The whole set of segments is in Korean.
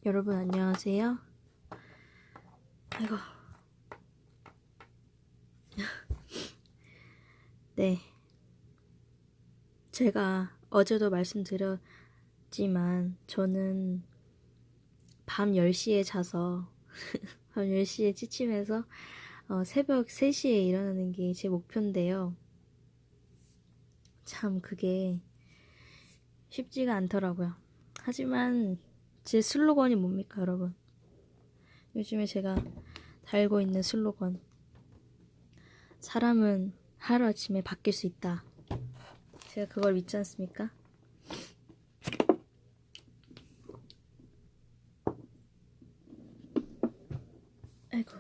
여러분 안녕하세요. 아이고. 네. 제가 어제도 말씀드렸지만 저는 밤 10시에 자서 밤 10시에 취침해서 새벽 3시에 일어나는 게 제 목표인데요. 참 그게 쉽지가 않더라고요. 하지만 제 슬로건이 뭡니까, 여러분? 요즘에 제가 달고 있는 슬로건. 사람은 하루아침에 바뀔 수 있다. 제가 그걸 믿지 않습니까? 아이고.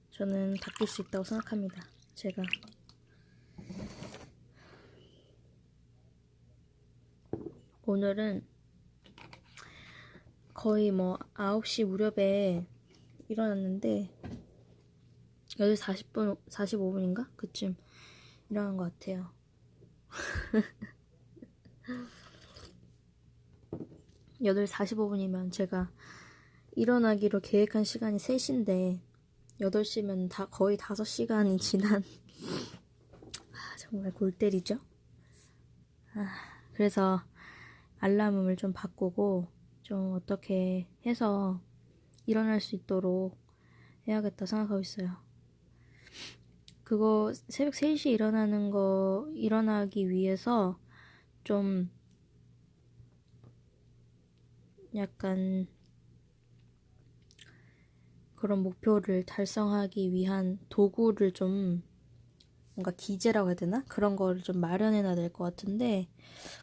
저는 바뀔 수 있다고 생각합니다. 제가 오늘은 거의 9시 무렵에 일어났는데 8시 40분, 45분인가? 그쯤 일어난 것 같아요. 8시 45분이면 제가 일어나기로 계획한 시간이 3시인데 8시면 거의 5시간이 지난 정말 골 때리죠? 그래서 알람을 좀 바꾸고 좀 어떻게 해서 일어날 수 있도록 해야겠다 생각하고 있어요. 그거 새벽 3시에 일어나기 위해서 좀 약간 그런 목표를 달성하기 위한 도구를 좀 뭔가 기재라고 해야 되나? 그런 거를 좀 마련해놔야 될 것 같은데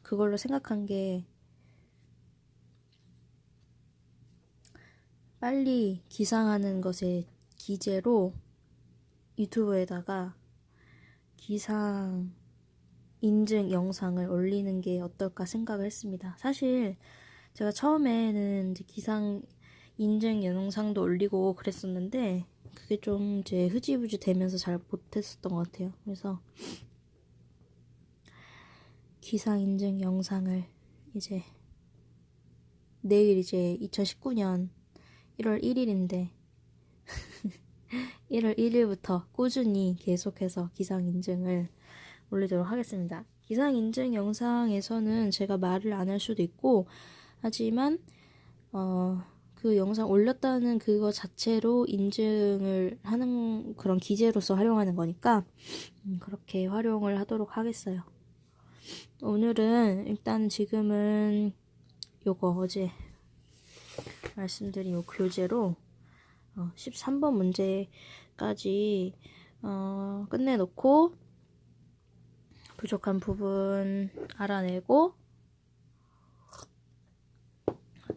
그걸로 생각한 게 빨리 기상하는 것의 기재로 유튜브에다가 기상 인증 영상을 올리는 게 어떨까 생각을 했습니다. 사실 제가 처음에는 이제 기상 인증 영상도 올리고 그랬었는데 그게 좀 이제 흐지부지 되면서 잘 못했었던 것 같아요. 그래서 기상 인증 영상을 이제 내일 이제 2019년 1월 1일인데 1월 1일부터 꾸준히 계속해서 기상 인증을 올리도록 하겠습니다. 기상 인증 영상에서는 제가 말을 안 할 수도 있고 하지만 그 영상 올렸다는 그거 자체로 인증을 하는 그런 기재로서 활용하는 거니까 그렇게 활용을 하도록 하겠어요. 오늘은 일단 지금은 요거 어제 말씀드린 요 교재로 13번 문제까지 끝내놓고 부족한 부분 알아내고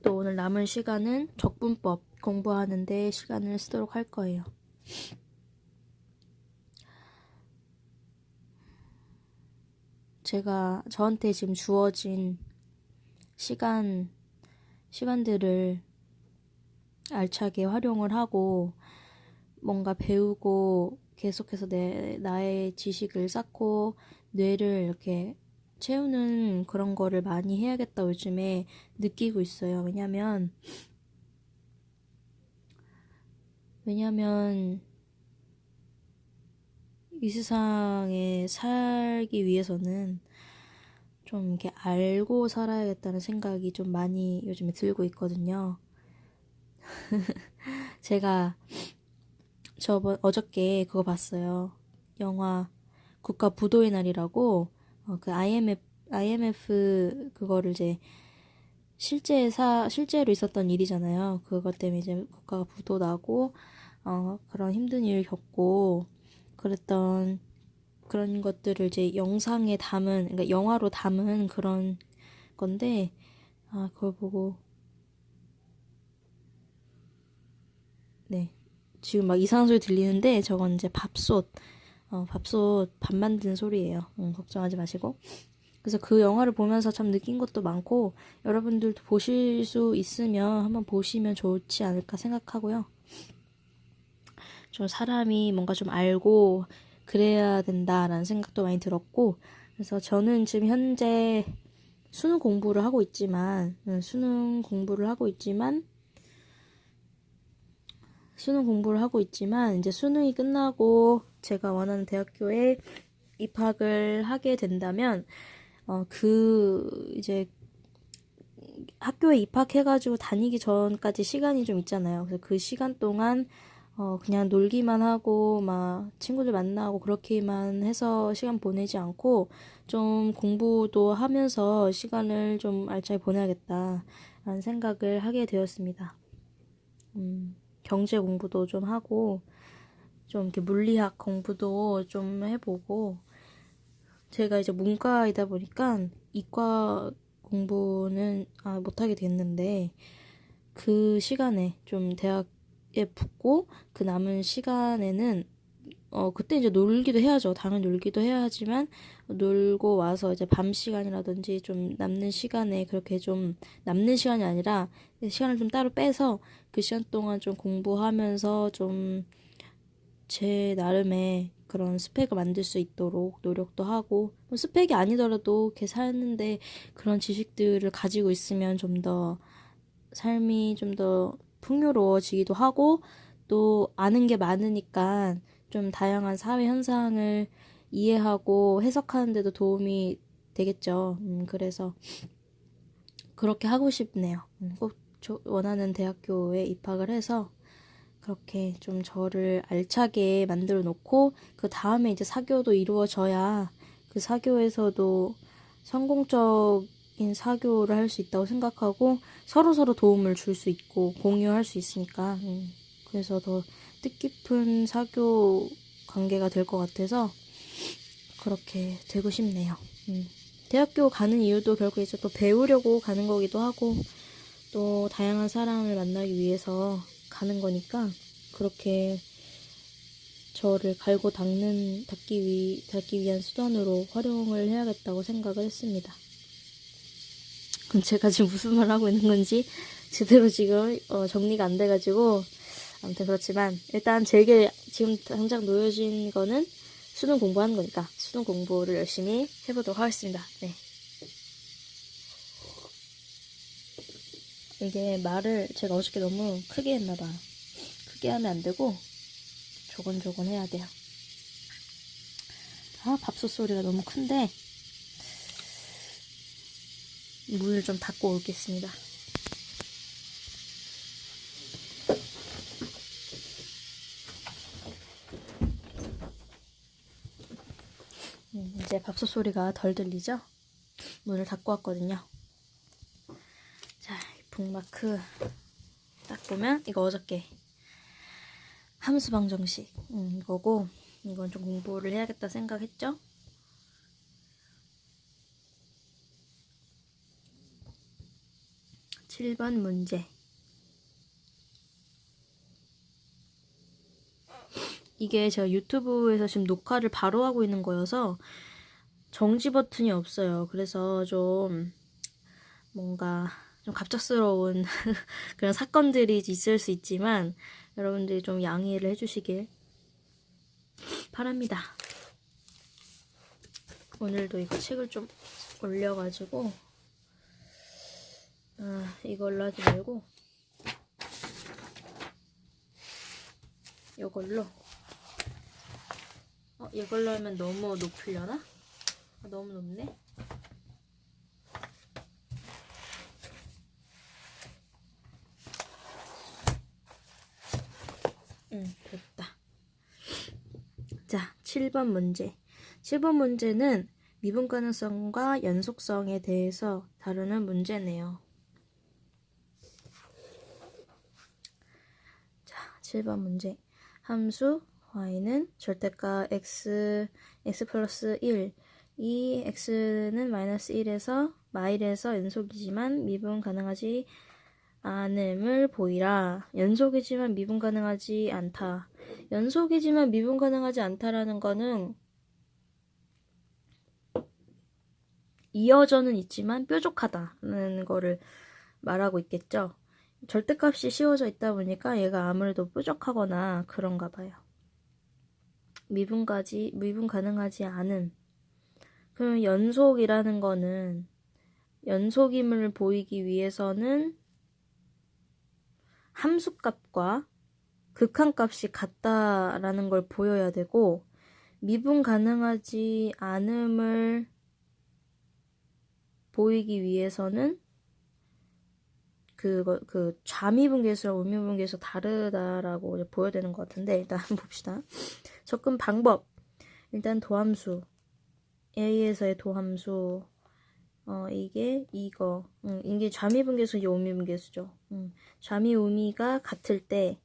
또 오늘 남은 시간은 적분법 공부하는데 시간을 쓰도록 할 거예요. 제가 저한테 지금 주어진 시간들을 알차게 활용을 하고 뭔가 배우고 계속해서 나의 지식을 쌓고 뇌를 이렇게 채우는 그런 거를 많이 해야겠다 요즘에 느끼고 있어요. 왜냐면 이 세상에 살기 위해서는 좀 이렇게 알고 살아야겠다는 생각이 좀 많이 요즘에 들고 있거든요. 제가 어저께 그거 봤어요. 영화 국가부도의 날이라고 그 IMF 그거를 이제 실제로 있었던 일이잖아요. 그것 때문에 이제 국가가 부도나고 그런 힘든 일을 겪고 그랬던 그런 것들을 이제 영상에 담은, 그러니까 영화로 담은 그런 건데 그걸 보고 네 지금 막 이상한 소리 들리는데 저건 이제 밥솥 밥 만드는 소리예요. 걱정하지 마시고. 그래서 그 영화를 보면서 참 느낀 것도 많고 여러분들도 보실 수 있으면 한번 보시면 좋지 않을까 생각하고요. 좀 사람이 뭔가 좀 알고 그래야 된다라는 생각도 많이 들었고 그래서 저는 지금 현재 수능 공부를 하고 있지만, 수능 공부를 하고 있지만, 이제 수능이 끝나고 제가 원하는 대학교에 입학을 하게 된다면, 이제 학교에 입학해가지고 다니기 전까지 시간이 좀 있잖아요. 그래서 그 시간 동안 그냥 놀기만 하고 막 친구들 만나고 그렇게만 해서 시간 보내지 않고 좀 공부도 하면서 시간을 좀 알차게 보내야겠다라는 생각을 하게 되었습니다. 경제 공부도 좀 하고 좀 이렇게 물리학 공부도 좀 해보고, 제가 이제 문과이다 보니까 이과 공부는 못하게 됐는데, 그 시간에 좀 대학에 붙고 그 남은 시간에는 그때 이제 놀기도 해야죠. 당연히 놀기도 해야 하지만 놀고 와서 이제 밤 시간이라든지 좀 남는 시간에 그렇게 좀 남는 시간이 아니라 시간을 좀 따로 빼서 그 시간 동안 좀 공부하면서 좀 제 나름의 그런 스펙을 만들 수 있도록 노력도 하고, 스펙이 아니더라도 이렇게 사는데 그런 지식들을 가지고 있으면 좀 더 삶이 좀 더 풍요로워지기도 하고, 또 아는 게 많으니까 좀 다양한 사회 현상을 이해하고 해석하는 데도 도움이 되겠죠. 그래서 그렇게 하고 싶네요. 꼭 원하는 대학교에 입학을 해서 그렇게 좀 저를 알차게 만들어 놓고, 그 다음에 이제 사교도 이루어져야 그 사교에서도 성공적인 사교를 할 수 있다고 생각하고, 서로서로 도움을 줄 수 있고 공유할 수 있으니까, 그래서 더 뜻깊은 사교 관계가 될 것 같아서 그렇게 되고 싶네요. 대학교 가는 이유도 결국 이제 또 배우려고 가는 거기도 하고, 또 다양한 사람을 만나기 위해서 가는 거니까, 그렇게 저를 갈고 닦기 위한 수단으로 활용을 해야겠다고 생각을 했습니다. 그럼 제가 지금 무슨 말을 하고 있는 건지 제대로 지금 정리가 안 돼가지고, 아무튼 그렇지만 일단 제게 지금 당장 놓여진 거는 수능 공부하는 거니까 수능 공부를 열심히 해보도록 하겠습니다. 네. 이게 말을 제가 어저께 너무 크게 했나봐. 크게 하면 안 되고 조곤조곤 해야 돼요. 밥솥 소리가 너무 큰데 물 좀 닦고 오겠습니다. 이제 밥솥 소리가 덜 들리죠? 문을 닫고 왔거든요. 자, 북마크 딱 보면 이거 어저께 함수 방정식 이거고, 이건 좀 공부를 해야겠다 생각했죠? (7번) 문제. 이게 제가 유튜브에서 지금 녹화를 바로 하고 있는 거여서 정지 버튼이 없어요. 그래서 좀 뭔가 좀 갑작스러운 그런 사건들이 있을 수 있지만 여러분들이 좀 양해를 해주시길 바랍니다. 오늘도 이거 책을 좀 올려가지고 이걸로 하지 말고 이걸로 이걸로 하면 너무 높으려나? 너무 높네? 됐다. 자, 7번 문제. 7번 문제는 미분 가능성과 연속성에 대해서 다루는 문제네요. 자, 7번 문제. 함수 y는 절대가 x 플러스 1, 이 x는 마이너스 1에서 마일에서 연속이지만 미분 가능하지 않음을 보이라. 연속이지만 미분 가능하지 않다. 연속이지만 미분 가능하지 않다라는 거는 이어져는 있지만 뾰족하다는 거를 말하고 있겠죠. 절대값이 씌워져 있다 보니까 얘가 아무래도 뾰족하거나 그런가 봐요. 미분 가능하지 않음. 그럼 연속이라는 거는 연속임을 보이기 위해서는 함수값과 극한값이 같다라는 걸 보여야 되고, 미분 가능하지 않음을 보이기 위해서는 그 좌미분계수랑 우미분계수 다르다라고 이제 보여야 되는 것 같은데, 일단 봅시다. 접근 방법. 일단 도함수. A에서의 도함수. 이게 이게 좌미분계수, 이게 우미분계수죠. 좌미, 우미가 같을 때,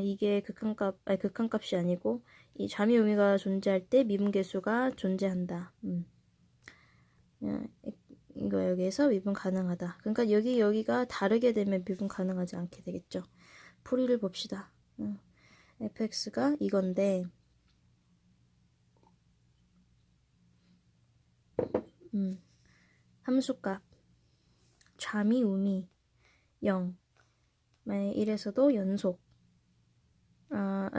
이게 극한값이 아니고, 이 좌미, 우미가 존재할 때 미분계수가 존재한다. 이거 여기에서 미분 가능하다. 그러니까 여기가 다르게 되면 미분 가능하지 않게 되겠죠. 풀이를 봅시다. fx가 이건데, 함수값 좌미 우미 0 만약 1에서도 연속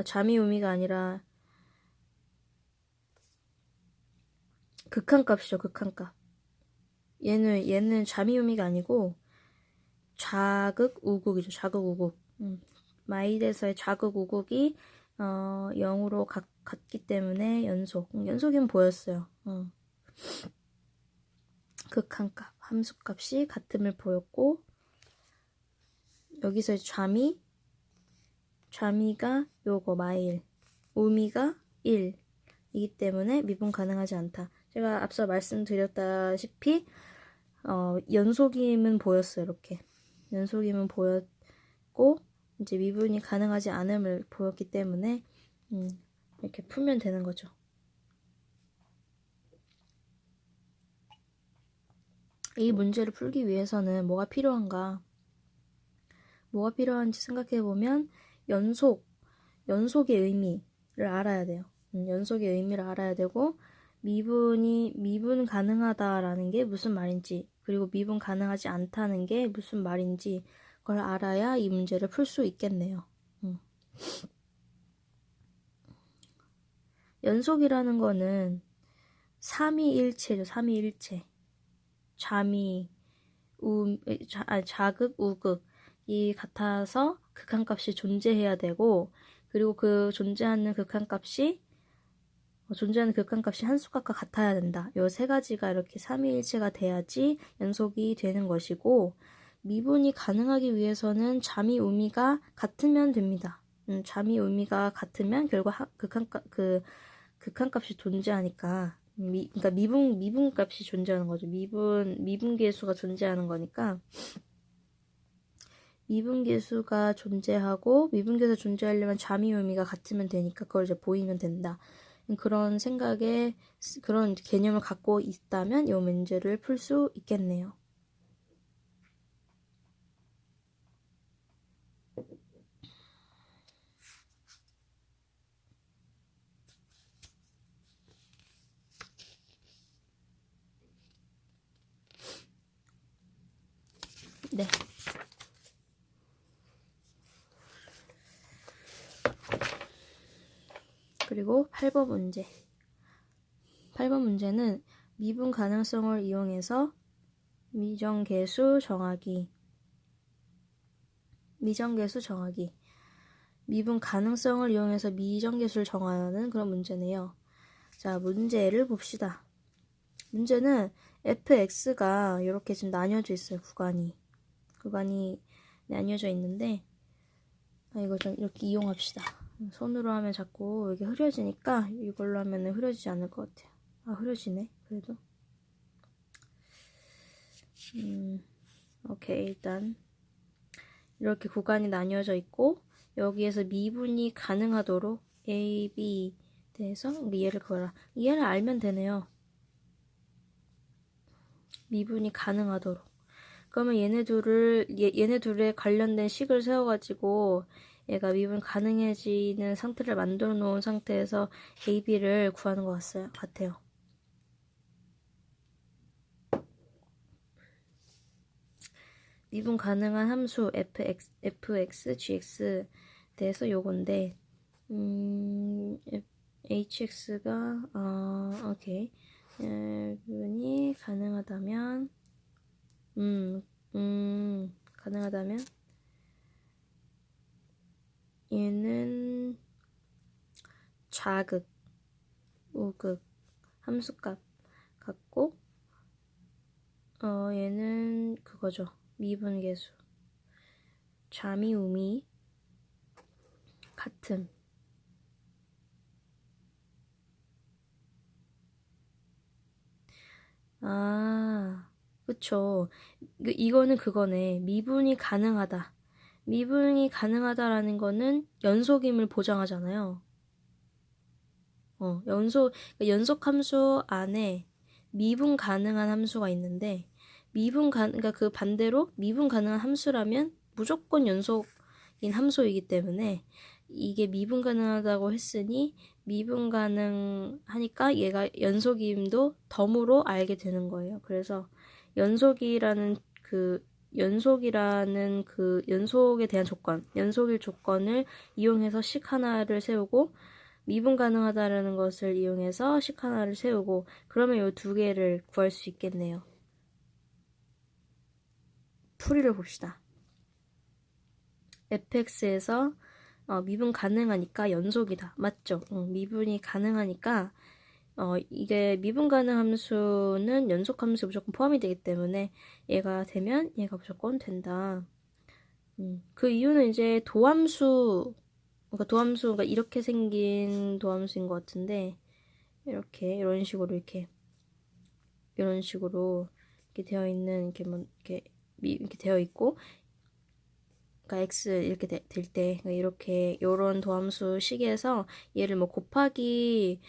좌미 우미가 아니라 극한값이죠. 극한값. 얘는 좌미 우미가 아니고 좌극 우극이죠. 좌극 우극. 마일에서의 좌극 우극이 0으로 같기 때문에 연속이면 보였어요. 극한값 함수값이 같음을 보였고, 여기서 좌미가 요거 마일, 우미가 1 이기 때문에 미분 가능하지 않다. 제가 앞서 말씀드렸다시피 연속임은 보였어요. 이렇게 연속임은 보였고, 이제 미분이 가능하지 않음을 보였기 때문에 이렇게 풀면 되는 거죠. 이 문제를 풀기 위해서는 뭐가 필요한지 생각해보면 연속의 의미를 알아야 돼요. 연속의 의미를 알아야 되고, 미분 가능하다라는 게 무슨 말인지, 그리고 미분 가능하지 않다는 게 무슨 말인지 그걸 알아야 이 문제를 풀 수 있겠네요. 연속이라는 거는 삼위일체죠. 삼위일체. 좌극, 우극이 같아서 극한값이 존재해야 되고, 그리고 그 존재하는 극한값이 한수값과 같아야 된다. 요 세 가지가 이렇게 삼위일체가 돼야지 연속이 되는 것이고, 미분이 가능하기 위해서는 좌미, 우미가 같으면 됩니다. 좌미, 우미가 같으면 결국 극한값이 존재하니까, 그러니까 미분값이 존재하는 거죠. 미분계수가 존재하는 거니까, 미분계수가 존재하고, 미분계수 존재하려면 좌미, 우미가 같으면 되니까 그걸 이제 보이면 된다. 그런 그런 개념을 갖고 있다면 이 문제를 풀 수 있겠네요. 네. 그리고 8번 문제. 8번 문제는 미분 가능성을 이용해서 미정계수 정하기. 미분 가능성을 이용해서 미정계수를 정하는 그런 문제네요. 자, 문제를 봅시다. 문제는 fx가 이렇게 지금 나뉘어져 있어요. 구간이 나뉘어져 있는데, 이거 좀 이렇게 이용합시다. 손으로 하면 자꾸 이게 흐려지니까 이걸로 하면 흐려지지 않을 것 같아요. 흐려지네. 그래도. 오케이. 일단 이렇게 구간이 나뉘어져 있고, 여기에서 미분이 가능하도록 A, B 돼서 얘를 알면 되네요. 미분이 가능하도록. 그러면 얘네 둘에 관련된 식을 세워가지고 얘가 미분 가능해지는 상태를 만들어 놓은 상태에서 A, B를 구하는 것 같아요. 미분 가능한 함수 fx, gx 대해서 요건데, hx가 오케이. 미분이 가능하다면 가능하다면 얘는 좌극, 우극, 함수값 같고 얘는 그거죠. 미분계수. 좌미, 우미 같음. 그쵸. 이거는 그거네. 미분이 가능하다. 미분이 가능하다라는 거는 연속임을 보장하잖아요. 연속 함수 안에 미분 가능한 함수가 있는데, 그러니까 그 반대로 미분 가능한 함수라면 무조건 연속인 함수이기 때문에 이게 미분 가능하다고 했으니 미분 가능하니까 얘가 연속임도 덤으로 알게 되는 거예요. 그래서 연속이라는 그 연속에 대한 조건, 연속일 조건을 이용해서 식 하나를 세우고 미분 가능하다라는 것을 이용해서 식 하나를 세우고 그러면 이 두 개를 구할 수 있겠네요. 풀이를 봅시다. fx에서 미분 가능하니까 연속이다. 맞죠? 미분이 가능하니까 이게 미분 가능 함수는 연속 함수에 무조건 포함이 되기 때문에 얘가 되면 얘가 무조건 된다. 그 이유는 이제 그러니까 이렇게 생긴 도함수인 것 같은데 이런 식으로 이렇게 되어 있는 이렇게 되어 있고, 그러니까 x 이렇게 될 때 이렇게 요런 도함수 식에서 얘를 뭐 곱하기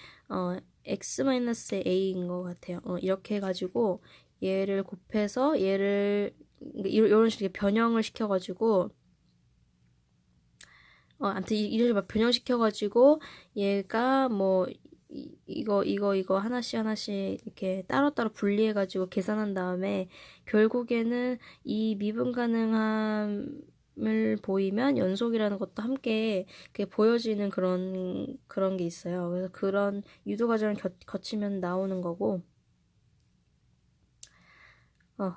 x-a인 것 같아요. 이렇게 해가지고 얘를 곱해서 얘를 이런 식의 변형을 시켜가지고 아무튼 이런 식으로 변형시켜가지고 얘가 뭐 이거 하나씩 이렇게 따로따로 분리해가지고 계산한 다음에 결국에는 이 미분 가능함을 보이면 연속이라는 것도 함께 보여지는 그런 게 있어요. 그래서 그런 유도 과정을 거치면 나오는 거고,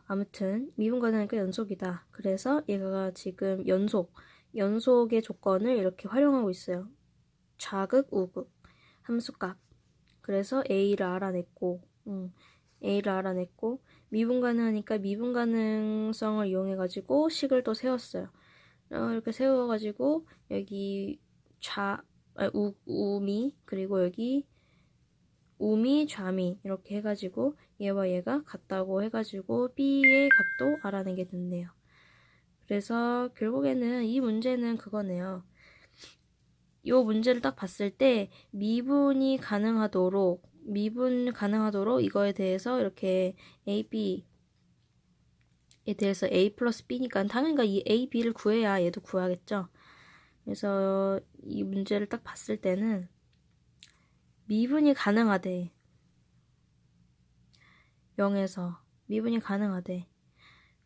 아무튼 미분 가능하니까 연속이다. 그래서 얘가 지금 연속의 조건을 이렇게 활용하고 있어요. 좌극, 우극, 함수값. 그래서 A를 알아냈고, 미분 가능하니까 미분 가능성을 이용해가지고 식을 또 세웠어요. 이렇게 세워가지고 여기 우미, 그리고 여기 우미, 좌미 이렇게 해가지고 얘와 얘가 같다고 해가지고 B의 값도 알아내게 됐네요. 그래서 결국에는 이 문제는 그거네요. 이 문제를 딱 봤을 때 미분 가능하도록 이거에 대해서 이렇게 A, B에 대해서 A 플러스 B니까 당연히 이 A, B를 구해야 얘도 구하겠죠. 그래서 이 문제를 딱 봤을 때는 미분이 가능하대. 0에서 미분이 가능하대.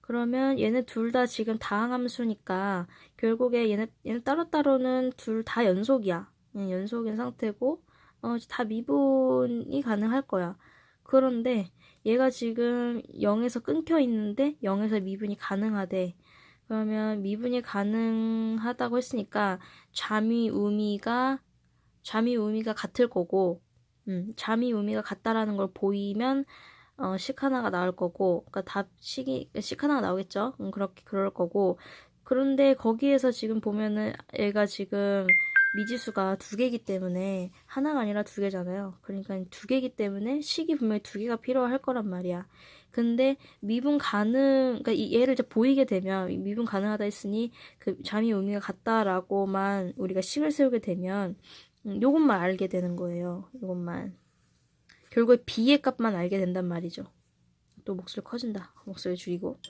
그러면 얘네 둘 다 지금 다항함수니까 결국에 얘네 따로따로는 둘 다 연속이야. 연속인 상태고 다 미분이 가능할 거야. 그런데 얘가 지금 0에서 끊겨 있는데 0에서 미분이 가능하대. 그러면 미분이 가능하다고 했으니까 좌미 우미가 같을 거고, 좌미 우미가 같다라는 걸 보이면 식 하나가 나올 거고, 그러니까 식 하나가 나오겠죠. 그럴 거고. 그런데 거기에서 지금 보면은 얘가 지금 미지수가 2개이기 때문에 하나가 아니라 2개잖아요. 그러니까 2개이기 때문에 식이 분명히 2개가 필요할 거란 말이야. 근데 그러니까 얘를 이제 보이게 되면 미분 가능하다 했으니 그 좌미 우미가 같다라고만 우리가 식을 세우게 되면 요것만 알게 되는 거예요. 요것만. 결국에 B의 값만 알게 된단 말이죠. 또 목소리 커진다. 목소리 줄이고.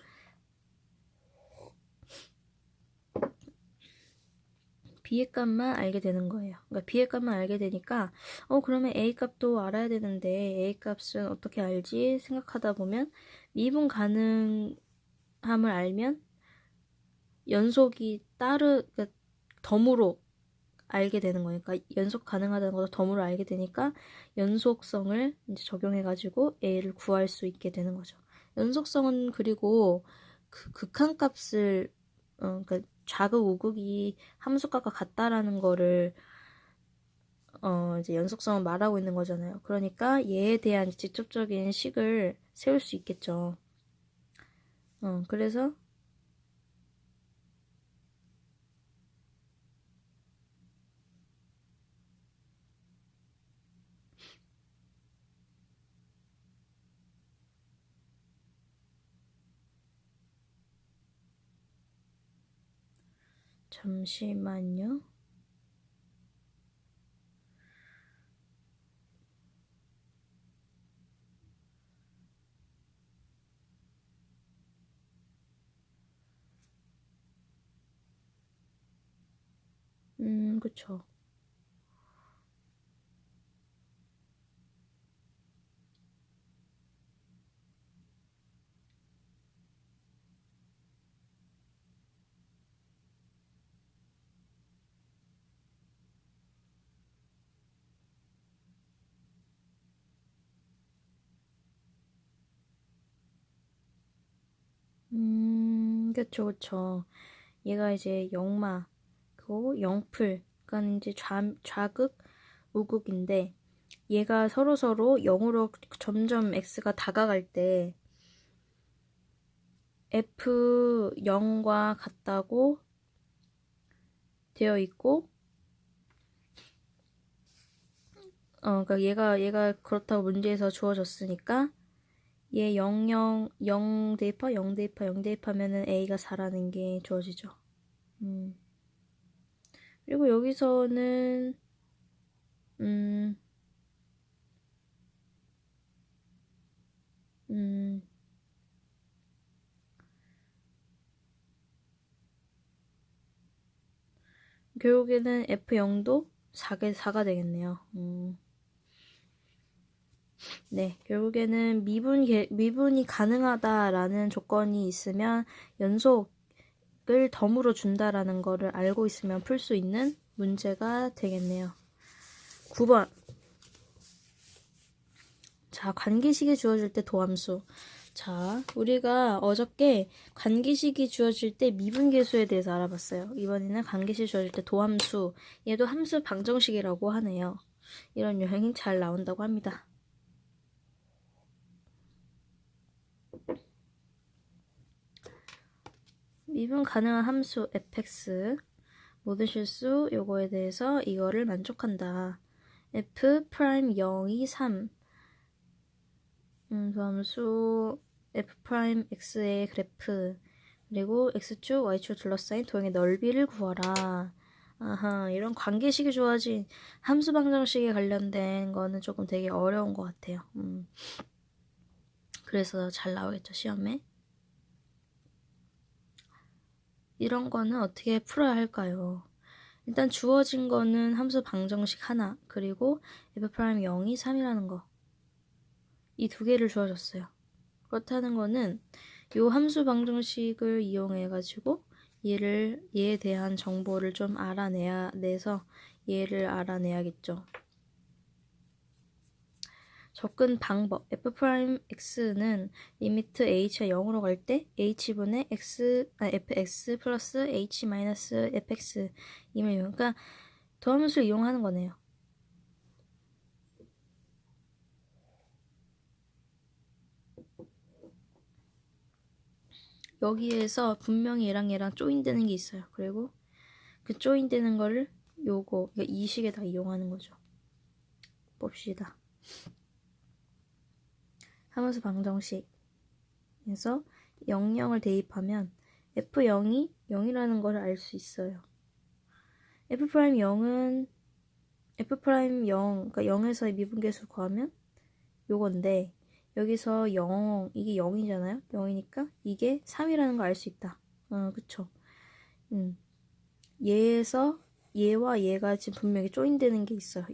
B의 값만 알게 되는 거예요. 그러니까 B의 값만 알게 되니까 그러면 A 값도 알아야 되는데 A 값은 어떻게 알지? 생각하다 보면 미분 가능함을 알면 연속이 그러니까 덤으로 알게 되는 거니까 연속 가능하다는 것도 덤으로 알게 되니까 연속성을 이제 적용해가지고 a를 구할 수 있게 되는 거죠. 연속성은 그리고 그 극한값을 그러니까 좌극 우극이 함수값과 같다라는 거를 이제 연속성을 말하고 있는 거잖아요. 그러니까 얘에 대한 직접적인 식을 세울 수 있겠죠. 그래서 잠시만요. 그쵸. 그쵸, 그쵸. 얘가 이제 영마, 그리고 영풀, 그러니까 이제 좌극, 우극인데, 얘가 서로서로 0으로 점점 x가 다가갈 때, f0과 같다고 되어 있고, 그러니까 얘가 그렇다고 문제에서 주어졌으니까, 얘 0, 0, 0 대입하, 0 대입하, 0 대입하면은 a가 4라는 게 주어지죠. 그리고 여기서는 음, 음, 결국에는 F0도 4가 되겠네요. 네, 결국에는 미분이 가능하다라는 조건이 있으면 연속을 덤으로 준다라는 거를 알고 있으면 풀 수 있는 문제가 되겠네요. 9번. 자, 관계식이 주어질 때 도함수. 자, 우리가 어저께 관계식이 주어질 때 미분계수에 대해서 알아봤어요. 이번에는 관계식이 주어질 때 도함수. 얘도 함수 방정식이라고 하네요. 이런 유형이 잘 나온다고 합니다. 미분 가능한 함수 fx 모든 실수 요거에 대해서 이거를 만족한다. f 프라임 0이 3 도함수 f 프라임 x의 그래프 그리고 x축 y축 둘러싸인 도형의 넓이를 구하라. 아하, 이런 관계식이 좋아진 함수 방정식에 관련된 거는 조금 되게 어려운 것 같아요. 그래서 잘 나오겠죠, 시험에. 이런 거는 어떻게 풀어야 할까요? 일단 주어진 거는 함수 방정식 하나, 그리고 f'0이 3이라는 거. 이 두 개를 주어졌어요. 그렇다는 거는 요 함수 방정식을 이용해가지고 얘에 대한 정보를 좀 내서 얘를 알아내야겠죠. 접근 방법 f'x는 리미트 h가 0으로 갈 때 h분의 fx 플러스 h 마이너스 fx 이면 그러니까 도함수를 이용하는 거네요. 여기에서 분명히 얘랑 조인되는 게 있어요. 그리고 그 조인되는 거를 이 식에다 이용하는 거죠. 봅시다. 함수 방정식에서 00을 대입하면 f0이 0이라는 걸 알 수 있어요. f'0은 f'0 그러니까 0에서의 미분계수 구하면 요건데 여기서 0 이게 0이잖아요. 0이니까 이게 3이라는 걸 알 수 있다. 그쵸. 얘와 얘가 지금 분명히 조인되는 게 있어요.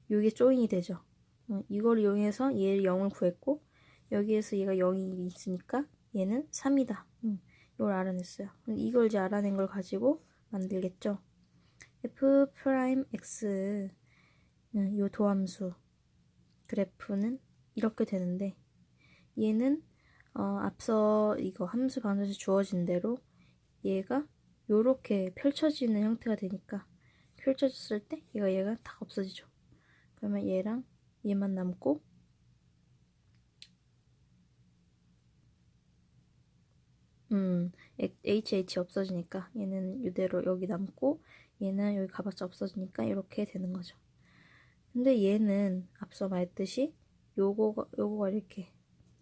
이게 조인이 되죠. 이걸 이용해서 얘를 0을 구했고 여기에서 얘가 0이 있으니까 얘는 3이다. 이걸 알아냈어요. 이걸 이제 알아낸 걸 가지고 만들겠죠. f 프라임 x 요 도함수 그래프는 이렇게 되는데 얘는 앞서 이거 함수 방정식 주어진 대로 얘가 요렇게 펼쳐지는 형태가 되니까 펼쳐졌을 때 얘가 다 없어지죠. 그러면 얘랑 얘만 남고 HH 없어지니까 얘는 이대로 여기 남고 얘는 여기 가봤자 없어지니까 이렇게 되는 거죠. 근데 얘는 앞서 말했듯이 요거가 이렇게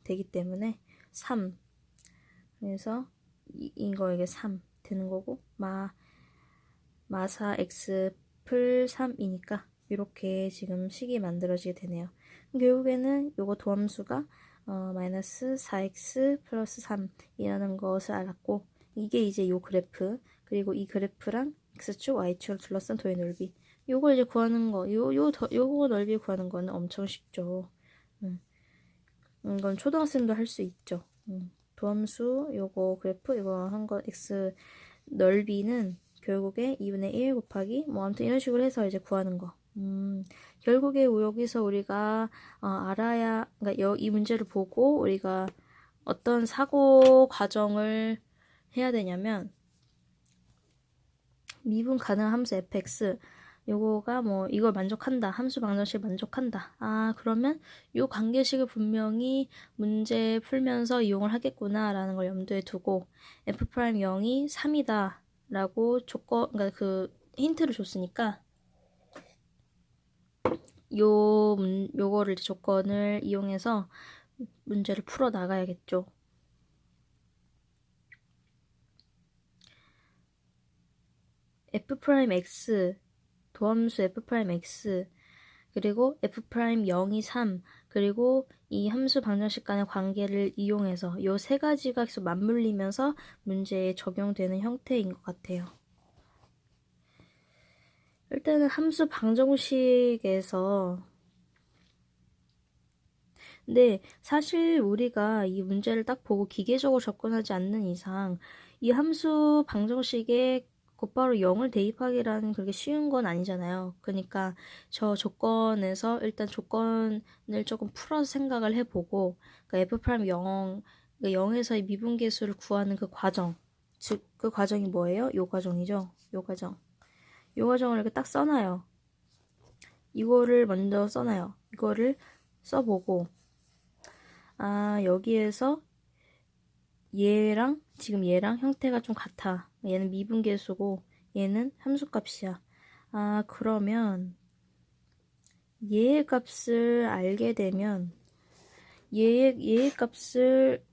되기 때문에 3 그래서 이거 이게 3 되는 거고 마사 x 풀 3이니까 이렇게 지금 식이 만들어지게 되네요. 결국에는 요거 도함수가 마이너스 4x 플러스 3이라는 것을 알았고 이게 이제 요 그래프 그리고 이 그래프랑 x축, y축을 둘러싼 도의 넓이 요걸 이제 구하는 거 요거 넓이 구하는 거는 엄청 쉽죠. 이건 초등학생도 할 수 있죠. 도함수 요거 그래프 이거 한 거 x 넓이는 결국에 2분의 1 곱하기 뭐 아무튼 이런 식으로 해서 이제 구하는 거. 결국에 여기서 우리가 알아야 그러니까 이 문제를 보고 우리가 어떤 사고 과정을 해야 되냐면 미분 가능한 함수 fx 요거가 뭐 이걸 만족한다. 함수 방정식 만족한다. 그러면 요 관계식을 분명히 문제 풀면서 이용을 하겠구나 라는 걸 염두에 두고 f'0이 3이다 라고 그러니까 그 힌트를 줬으니까 요거를 조건을 이용해서 문제를 풀어 나가야겠죠. f'x 도함수 f'x 그리고 f'0이 3 그리고 이 함수 방정식 간의 관계를 이용해서 요 세 가지가 계속 맞물리면서 문제에 적용되는 형태인 것 같아요. 일단은 함수 방정식에서 근데 사실 우리가 이 문제를 딱 보고 기계적으로 접근하지 않는 이상 이 함수 방정식에 곧바로 0을 대입하기라는 그렇게 쉬운 건 아니잖아요. 그러니까 저 조건에서 일단 조건을 조금 풀어서 생각을 해보고 그러니까 f'0 0에서의 미분계수를 구하는 그 과정 즉 그 과정이 뭐예요? 요 과정이죠. 요 과정을 이렇게 딱 써놔요. 이거를 먼저 써놔요. 이거를 써보고 여기에서 지금 얘랑 형태가 좀 같아. 얘는 미분계수고 얘는 함수값이야. 그러면 얘의 값을 알게 되면 얘의 값을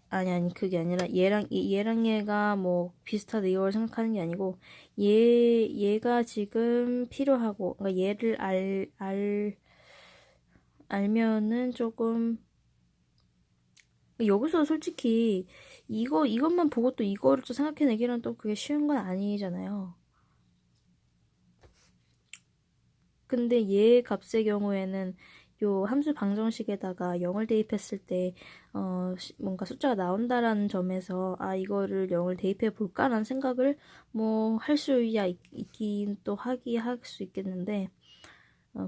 아니 그게 아니라 얘랑 얘가 뭐 비슷하다 이걸 생각하는 게 아니고 얘가 지금 필요하고 그러니까 얘를 알면은 조금 여기서 솔직히 이것만 보고 또 이거를 또 생각해내기는 또 그게 쉬운 건 아니잖아요. 근데 얘 값의 경우에는 요 함수 방정식에다가 0을 대입했을 때 뭔가 숫자가 나온다라는 점에서 이거를 0을 대입해 볼까라는 생각을 뭐 할 수야 있긴 또 할 수 있겠는데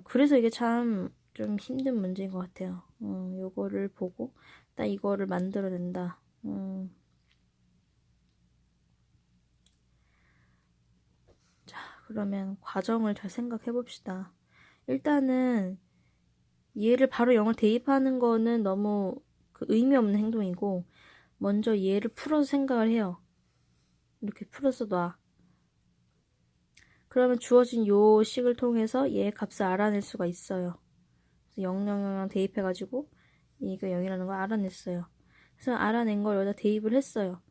그래서 이게 참 좀 힘든 문제인 것 같아요. 요거를 보고 딱 이거를 만들어낸다. 자, 그러면 과정을 잘 생각해 봅시다. 일단은 얘를 바로 0을 대입하는 거는 너무 의미 없는 행동이고 먼저 얘를 풀어서 생각을 해요. 이렇게 풀어서 놔. 그러면 주어진 요 식을 통해서 얘의 값을 알아낼 수가 있어요. 그래서 0, 0, 0 대입해가지고 얘가 0이라는 걸 알아냈어요. 그래서 알아낸 걸 여기다 대입을 했어요.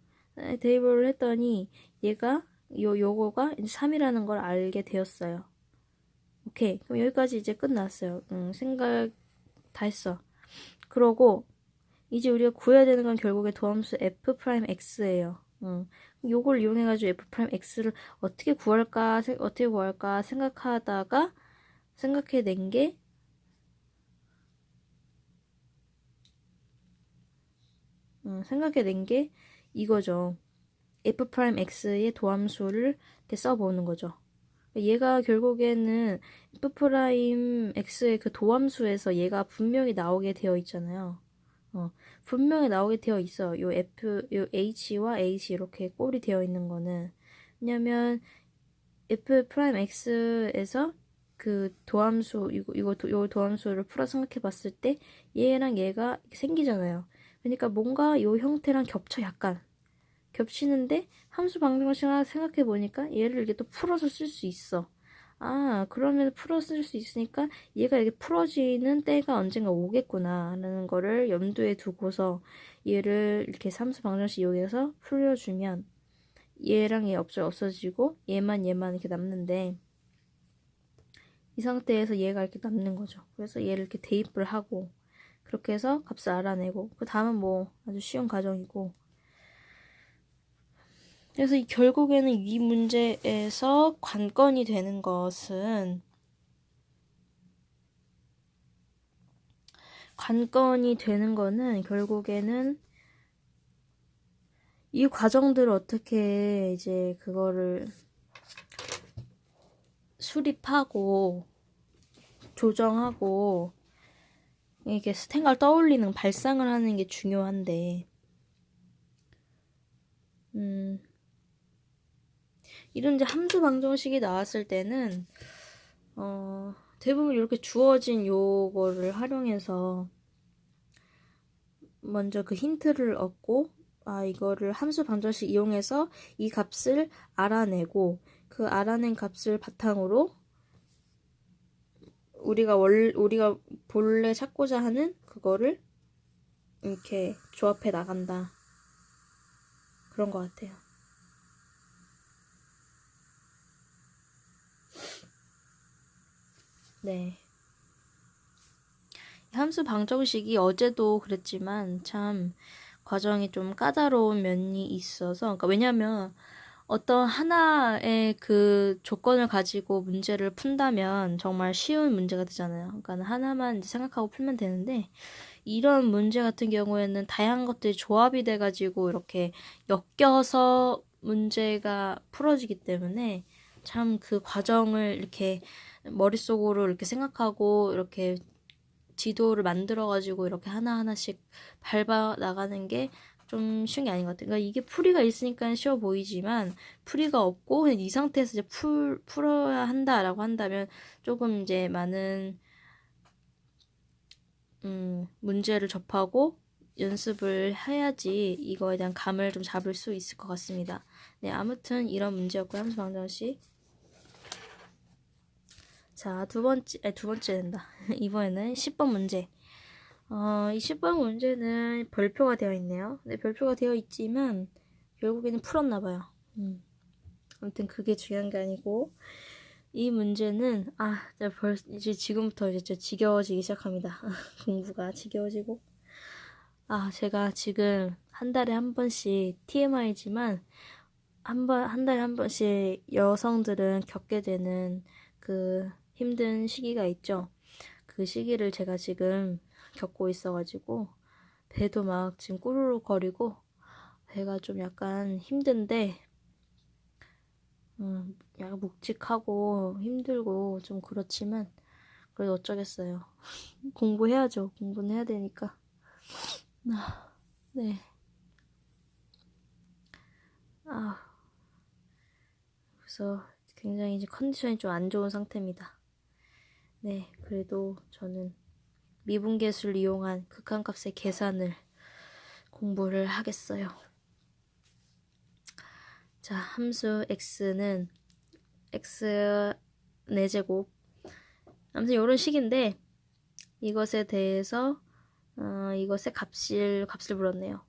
대입을 했더니 얘가 요거가 이제 3이라는 걸 알게 되었어요. 오케이. 그럼 여기까지 이제 끝났어요. 생각 다 했어. 그러고 이제 우리가 구해야 되는 건 결국에 도함수 f'x예요. 요걸 이용해가지고 f'x를 어떻게 구할까 생각하다가 생각해낸 게 이거죠. f'x의 도함수를 이렇게 써보는 거죠. 얘가 결국에는 f'x의 그 도함수에서 얘가 분명히 나오게 되어 있잖아요. 분명히 나오게 되어 있어. 요 h와 h 이렇게 꼴이 되어 있는 거는. 왜냐면 f'x에서 그 도함수, 요 도함수를 풀어 생각해 봤을 때 얘랑 얘가 생기잖아요. 그러니까 뭔가 요 형태랑 겹쳐 약간. 겹치는데 함수 방정식을 생각해 보니까 얘를 이렇게 또 풀어서 쓸 수 있어. 아, 그러면 풀어서 쓸 수 있으니까 얘가 이렇게 풀어지는 때가 언젠가 오겠구나 라는 거를 염두에 두고서 얘를 이렇게 함수 방정식 이용해서 풀려주면 얘랑 얘 없어지고 얘만 이렇게 남는데 이 상태에서 얘가 이렇게 남는 거죠. 그래서 얘를 이렇게 대입을 하고 그렇게 해서 값을 알아내고 그 다음은 뭐 아주 쉬운 과정이고 그래서 결국에는 이 문제에서 관건이 되는 것은 결국에는 이 과정들을 어떻게 이제 그거를 수립하고 조정하고 이게 생각을 떠올리는 발상을 하는 게 중요한데 이런 이제 함수 방정식이 나왔을 때는 대부분 이렇게 주어진 요거를 활용해서 먼저 그 힌트를 얻고 이거를 함수 방정식 이용해서 이 값을 알아내고 그 알아낸 값을 바탕으로 우리가 본래 찾고자 하는 그거를 이렇게 조합해 나간다. 그런 것 같아요. 네. 함수 방정식이 어제도 그랬지만 참 과정이 좀 까다로운 면이 있어서 그러니까 왜냐면 어떤 하나의 그 조건을 가지고 문제를 푼다면 정말 쉬운 문제가 되잖아요. 그러니까 하나만 이제 생각하고 풀면 되는데 이런 문제 같은 경우에는 다양한 것들이 조합이 돼가지고 이렇게 엮여서 문제가 풀어지기 때문에 참 그 과정을 이렇게 머릿속으로 이렇게 생각하고 이렇게 지도를 만들어가지고 이렇게 하나하나씩 밟아 나가는 게 좀 쉬운 게 아닌 것 같아요. 그러니까 이게 풀이가 있으니까 쉬워 보이지만 풀이가 없고 그냥 이 상태에서 이제 풀어야 한다라고 한다면 조금 이제 많은 문제를 접하고 연습을 해야지 이거에 대한 감을 좀 잡을 수 있을 것 같습니다. 네, 아무튼 이런 문제였고요. 함수 방정식. 자, 두 번째 된다. 이번에는 10번 문제. 이 10번 문제는 별표가 되어 있네요. 네, 별표가 되어 있지만 결국에는 풀었나봐요. 아무튼 그게 중요한 게 아니고 이 문제는 이제 지금부터 이제 지겨워지기 시작합니다. 공부가 지겨워지고 제가 지금 한 달에 한 번씩 TMI지만 한 달에 한 번씩 여성들은 겪게 되는 그 힘든 시기가 있죠. 그 시기를 제가 지금 겪고 있어가지고 배도 막 지금 꾸르륵 거리고 배가 좀 약간 힘든데 약간 묵직하고 힘들고 좀 그렇지만 그래도 어쩌겠어요. 공부해야죠. 공부는 해야 되니까. 네. 그래서 굉장히 이제 컨디션이 좀 안 좋은 상태입니다. 네, 그래도 저는 미분계수를 이용한 극한값의 계산을 공부를 하겠어요. 자, 함수 x는 x 4제곱 아무튼 이런 식인데 이것에 대해서 이것의 값을 물었네요.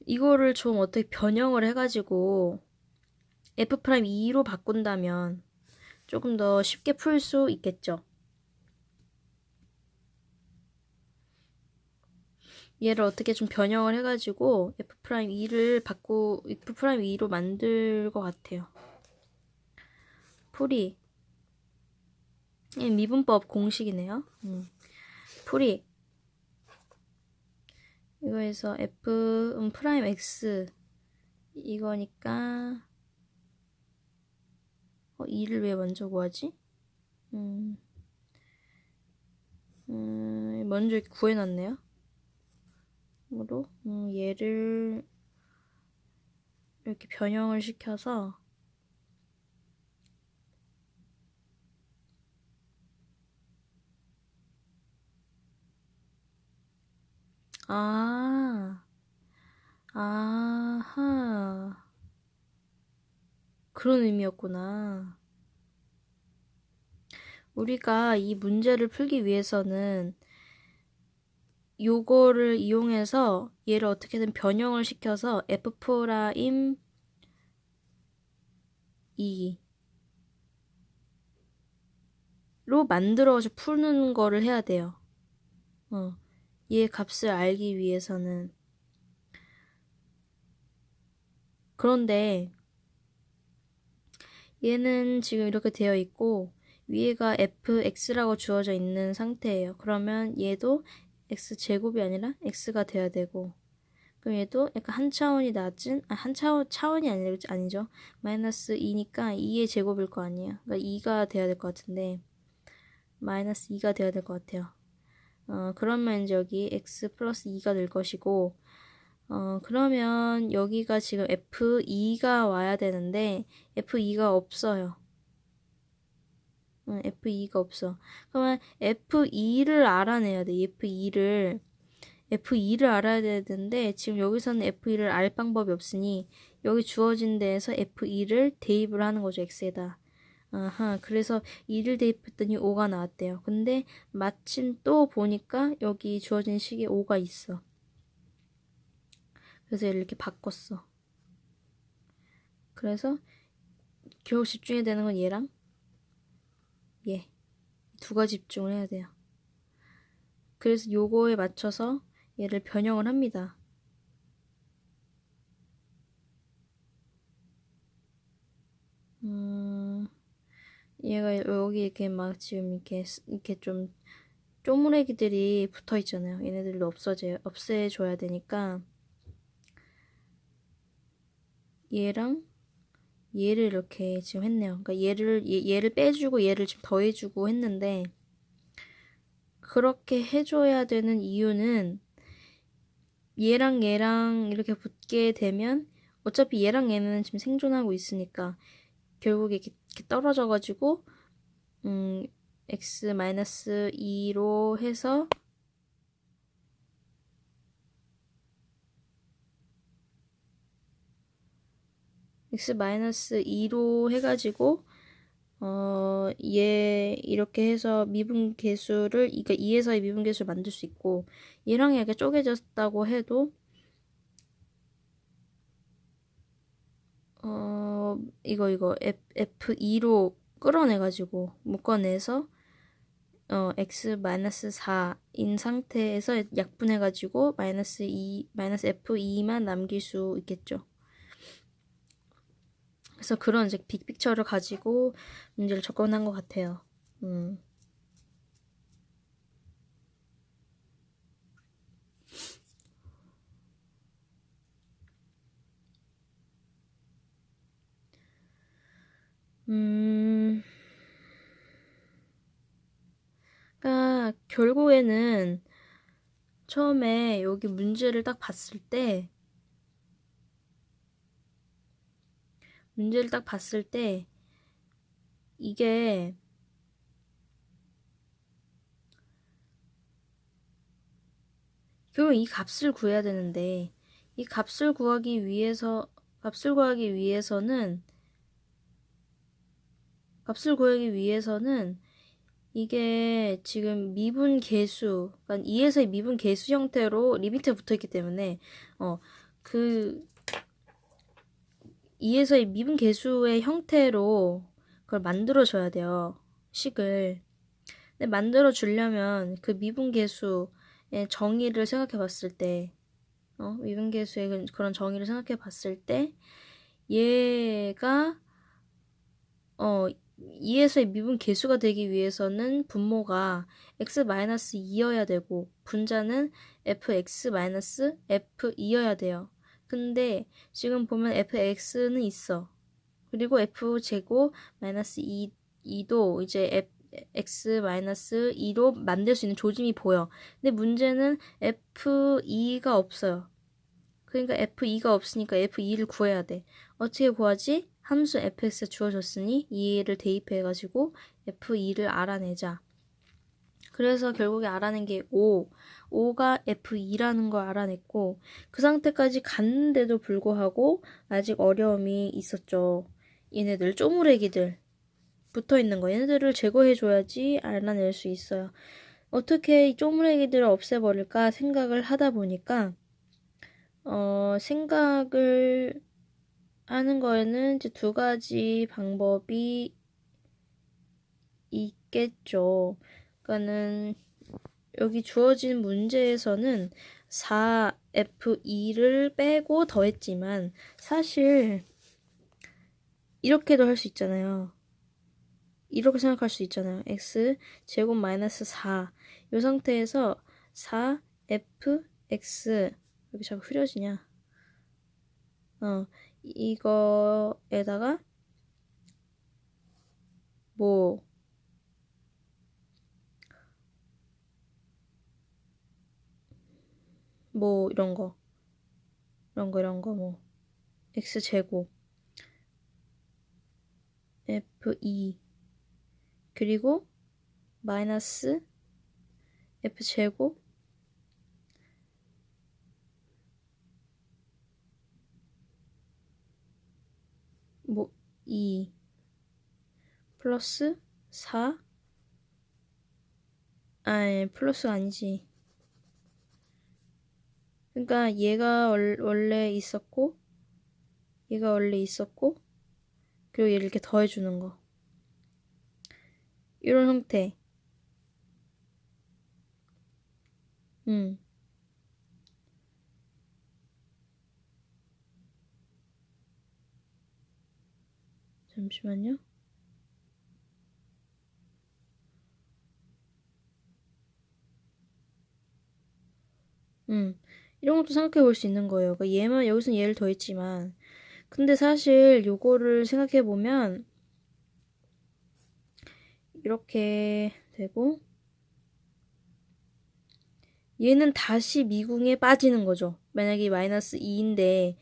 이거를 좀 어떻게 변형을 해가지고 f'2로 바꾼다면 조금 더 쉽게 풀 수 있겠죠. 얘를 어떻게 좀 변형을 해가지고 f'2로 만들 것 같아요. 풀이 미분법 공식이네요. 풀이 이거에서 f 프라임 x 이거니까 2를 왜 먼저 구하지? 먼저 이렇게 구해놨네요. 으로 얘를 이렇게 변형을 시켜서 아하 그런 의미였구나. 우리가 이 문제를 풀기 위해서는 요거를 이용해서 얘를 어떻게든 변형을 시켜서 f 프라임 2로 만들어서 푸는 거를 해야 돼요. 얘 값을 알기 위해서는. 그런데 얘는 지금 이렇게 되어 있고 위에가 fx라고 주어져 있는 상태예요. 그러면 얘도 x제곱이 아니라 x가 돼야 되고, 그럼 얘도 약간 한 차원이 낮은, 차원이 아니죠. 마이너스 2니까 2의 제곱일 거 아니에요. 그러니까 2가 돼야 될 것 같은데, 마이너스 2가 돼야 될 것 같아요. 그러면 이제 여기 x 플러스 2가 될 것이고, 그러면 여기가 지금 f2가 와야 되는데, f2가 없어요. f2가 없어. 그러면 f2를 알아내야 돼. F2를 알아야 되는데 지금 여기서는 F2를 알 방법이 없으니 여기 주어진 데에서 F2를 대입을 하는 거죠. X에다. 그래서 2를 대입했더니 5가 나왔대요. 근데 마침 또 보니까 여기 주어진 식에 5가 있어. 그래서 얘를 이렇게 바꿨어. 그래서 결국 집중해야 되는 건 얘랑 얘. 두 가지 집중을 해야 돼요. 그래서 요거에 맞춰서 얘를 변형을 합니다. 얘가 여기 이렇게 막 지금 이렇게 좀 쪼무레기들이 붙어 있잖아요. 얘네들도 없애줘야 되니까 얘랑 얘를 이렇게 지금 했네요. 그러니까 얘를 빼주고 얘를 지금 더해주고 했는데, 그렇게 해줘야 되는 이유는 얘랑 이렇게 붙게 되면 어차피 얘랑 얘는 지금 생존하고 있으니까 결국에 이렇게 떨어져가지고 x-2로 해서 x-2로 해가지고 얘 이렇게 해서 미분계수를, 그러니까 2에서의 미분계수를 만들 수 있고, 얘랑 얘가 쪼개졌다고 해도 이거 F2로 끌어내가지고 묶어내서 x-4인 상태에서 약분해가지고 마이너스 F2만 남길 수 있겠죠. 그래서 그런 이제 빅픽처를 가지고 문제를 접근한 것 같아요. 그러니까 결국에는 처음에 여기 문제를 딱 봤을 때 이게 결국 이 값을 구해야 되는데, 이 값을 구하기 위해서는 이게 지금 미분계수, 그러니까 2에서의 미분계수 형태로 리미트에 붙어있기 때문에 그 2에서의 미분계수의 형태로 그걸 만들어줘야 돼요. 식을. 근데 만들어주려면 그 미분계수의 정의를 생각해봤을 때, 미분계수의 그런 정의를 생각해봤을 때 얘가 2에서의 미분 계수가 되기 위해서는 분모가 x-2여야 되고 분자는 fx-f2여야 돼요. 근데 지금 보면 fx는 있어. 그리고 f제곱 마이너스 2도 이제 x-2로 만들 수 있는 조짐이 보여. 근데 문제는 f2가 없어요. 그러니까 f2가 없으니까 f2를 구해야 돼. 어떻게 구하지? 함수 fx가 주어졌으니 2를 대입해가지고 f2를 알아내자. 그래서 결국에 알아낸 게 5가 f2라는 걸 알아냈고 그 상태까지 갔는데도 불구하고 아직 어려움이 있었죠. 얘네들 쪼무레기들 붙어있는 거 얘네들을 제거해줘야지 알아낼 수 있어요. 어떻게 이 쪼무레기들을 없애버릴까 생각을 하다 보니까 생각을 하는 거에는 이제 두 가지 방법이 있겠죠. 그러니까는 여기 주어진 문제에서는 4F2를 빼고 더했지만 사실 이렇게도 할 수 있잖아요. 이렇게 생각할 수 있잖아요. x 제곱 마이너스 4. 이 상태에서 4fx 여기 자꾸 흐려지냐? 이거에다가 뭐 이런 거 뭐 x제곱 f2 그리고 마이너스 f제곱 뭐 2 플러스 4 아니 플러스가 아니지. 그러니까 얘가 원래 있었고 그리고 얘를 이렇게 더해주는 거 이런 형태. 잠시만요. 이런 것도 생각해 볼 수 있는 거예요. 그러니까 얘만 여기서는 얘를 더했지만 근데 사실 요거를 생각해 보면 이렇게 되고 얘는 다시 미궁에 빠지는 거죠. 만약에 마이너스 2인데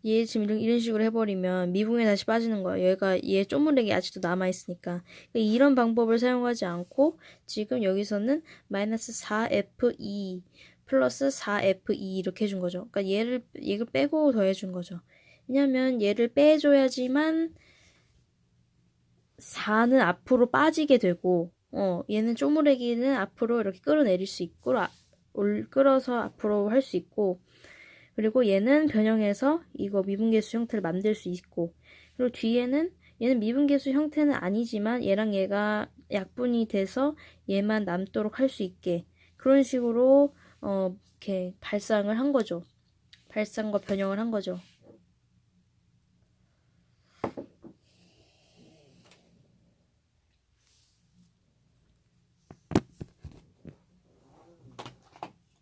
얘 지금 이런 식으로 해버리면 미궁에 다시 빠지는 거예요. 얘 쪼무레기 아직도 남아있으니까. 그러니까 이런 방법을 사용하지 않고 지금 여기서는 마이너스 4f2 플러스 4f2 이렇게 해준 거죠. 그러니까 얘를 빼고 더해준 거죠. 왜냐면 얘를 빼줘야지만 4는 앞으로 빠지게 되고 얘는 쪼무레기는 앞으로 이렇게 끌어내릴 수 있고 끌어서 앞으로 할 수 있고 그리고 얘는 변형해서 이거 미분계수 형태를 만들 수 있고 그리고 뒤에는 얘는 미분계수 형태는 아니지만 얘랑 얘가 약분이 돼서 얘만 남도록 할 수 있게 그런 식으로 이렇게 발상을 한 거죠. 발상과 변형을 한 거죠.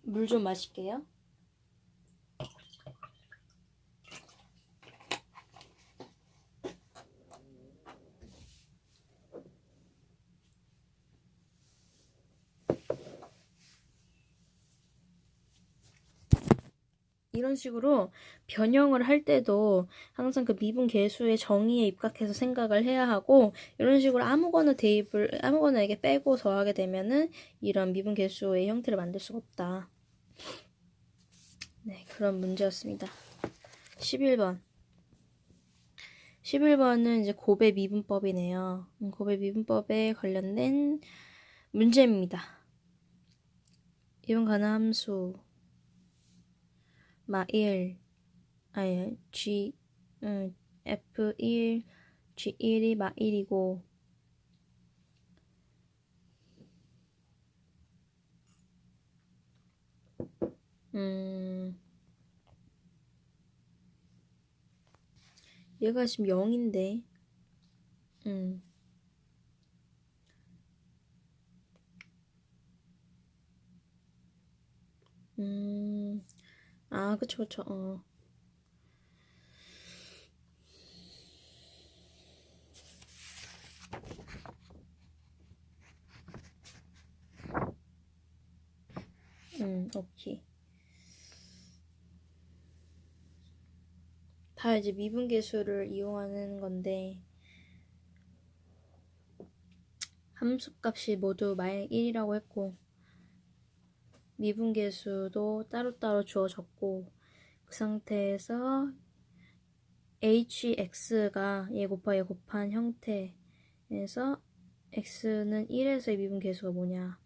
물 좀 마실게요. 이런 식으로 변형을 할 때도 항상 그 미분 계수의 정의에 입각해서 생각을 해야 하고 이런 식으로 아무거나 이게 빼고 더하게 되면은 이런 미분 계수의 형태를 만들 수가 없다. 네, 그런 문제였습니다. 11번. 11번은 이제 곱의 미분법이네요. 곱의 미분법에 관련된 문제입니다. 이분 가는 함수 마1 F1 G1이 마1이고 얘가 지금 0인데 그쵸, 그쵸. 오케이. 다 이제 미분계수를 이용하는 건데, 함수값이 모두 마이너스 1이라고 했고, 미분계수도 따로따로 주어졌고, 그 상태에서 hx가 얘 곱한 형태에서 x는 1에서의 미분계수가 뭐냐.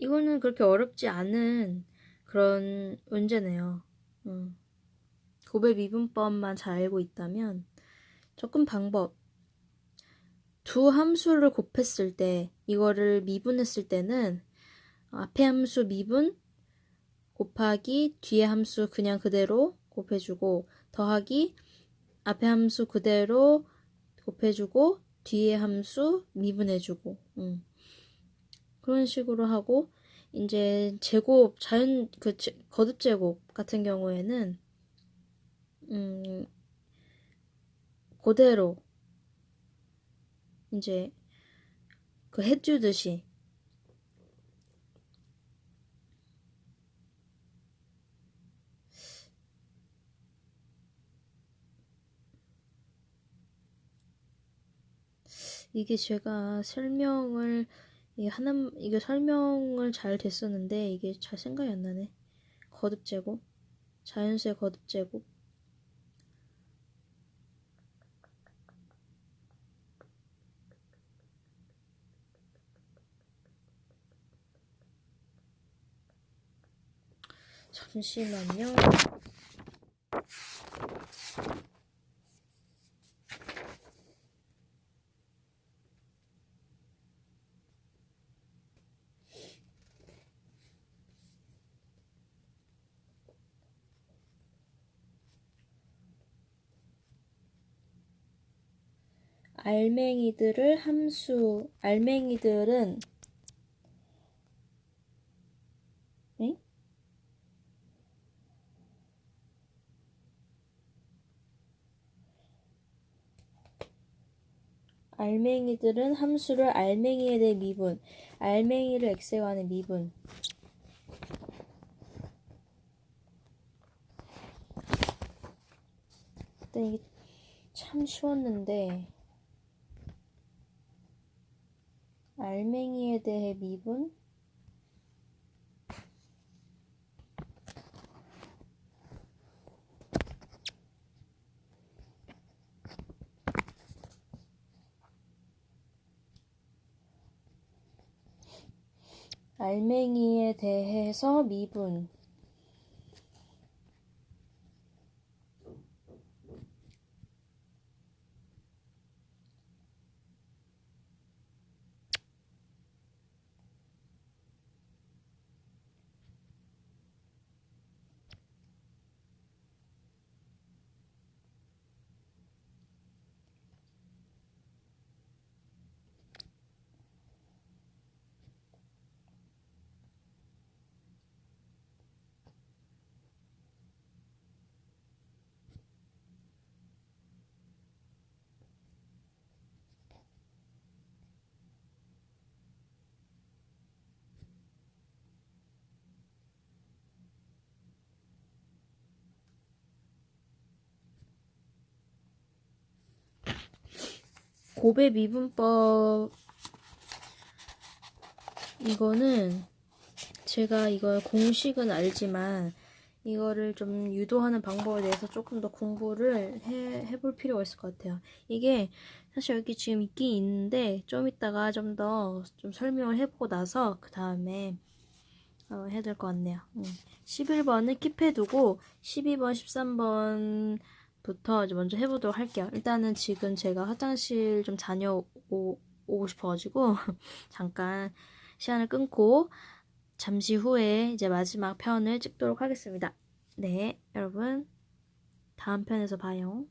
이거는 그렇게 어렵지 않은 그런 문제네요. 곱의 미분법만 잘 알고 있다면 접근 방법. 두 함수를 곱했을 때 이거를 미분했을 때는 앞에 함수 미분 곱하기 뒤에 함수 그냥 그대로 곱해주고 더하기 앞에 함수 그대로 곱해주고 뒤에 함수 미분해주고 그런 식으로 하고 이제 제곱 거듭 제곱 같은 경우에는 그대로 이제 그 해주듯이 이게 제가 이게 설명을 잘 됐었는데 이게 잘 생각이 안 나네. 거듭 제곱, 자연수의 거듭 제곱. 잠시만요. 알맹이들은 응? 알맹이들은 함수를 알맹이에 대해 미분, 알맹이를 x에 관한 미분. 근데 이게 참 쉬웠는데 알맹이에 대해 미분? 알맹이에 대해서 미분. 곱의 미분법 이거는 제가 이걸 공식은 알지만 이거를 좀 유도하는 방법에 대해서 조금 더 공부를 해볼 필요가 있을 것 같아요. 이게 사실 여기 지금 있긴 있는데 좀 이따가 좀 더 좀 설명을 해보고 나서 그 다음에 해야 될 것 같네요. 11번은 킵해두고 12번, 13번부터 먼저 해보도록 할게요. 일단은 지금 제가 화장실 좀 다녀오고 싶어가지고 잠깐 시간을 끊고 잠시 후에 이제 마지막 편을 찍도록 하겠습니다. 네, 여러분 다음 편에서 봐요.